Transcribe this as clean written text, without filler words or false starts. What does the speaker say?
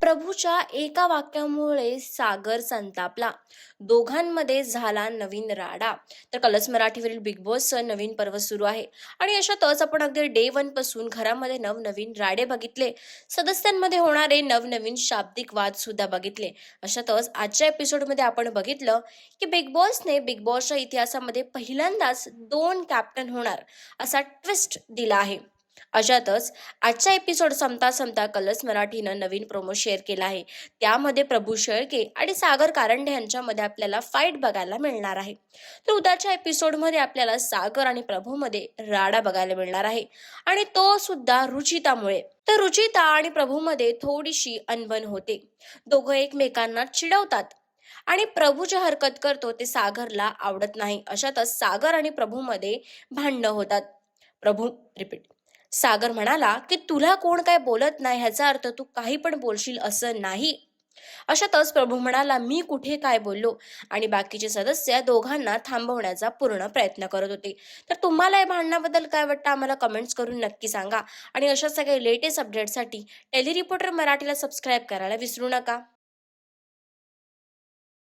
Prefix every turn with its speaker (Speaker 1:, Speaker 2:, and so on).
Speaker 1: प्रभूच्या एका वाक्यामुळे सागर संतापला. दोघांमध्ये झाला नवीन राडा. तर कलर्स मराठीवरील बिग बॉसचं नवीन पर्व सुरू आहे आणि अशातच आपण अगदी डे वन पासून घरामध्ये नवनवीन राडे बघितले. सदस्यांमध्ये होणारे नवनवीन शाब्दिक वाद सुद्धा बघितले. अशातच आजच्या एपिसोडमध्ये आपण बघितलं की बिग बॉसने बिग बॉसच्या इतिहासामध्ये पहिल्यांदाच 2 कॅप्टन होणार असा ट्विस्ट दिला आहे. अशातच आजचा एपिसोड संपता संपता कलर्स मराठीनं नवीन प्रोमो शेअर केला आहे. त्यामध्ये प्रभू शेळके आणि सागर कारंडे यांच्यामध्ये आपल्याला फाईट बघायला मिळणार आहे. तर उद्याच्या एपिसोडमध्ये आपल्याला सागर आणि प्रभूमध्ये राडा बघायला मिळणार आहे आणि तो सुद्धा रुचितामुळे. तर रुचिता आणि प्रभूमध्ये थोडीशी अनबन होते. दोघं एकमेकांना चिडवतात आणि प्रभू जे हरकत करतो ते सागरला आवडत नाही. अशातच सागर आणि प्रभूमध्ये भांडणं होतात. प्रभू रिपीट सागर म्हणाला की तुला कोण काय बोलत नाही ह्याचा अर्थ तू काही पण बोलशील असं नाही. अशातच प्रभू म्हणाला मी कुठे काय बोललो आणि बाकीचे सदस्य दोघांना थांबवण्याचा पूर्ण प्रयत्न करत होते. तर तुम्हाला या भांडणाबद्दल काय वाटतं आम्हाला कमेंट्स करून नक्की सांगा आणि अशा सगळ्या लेटेस्ट अपडेटसाठी टेली रिपोर्टर मराठीला सबस्क्राईब करायला विसरू नका.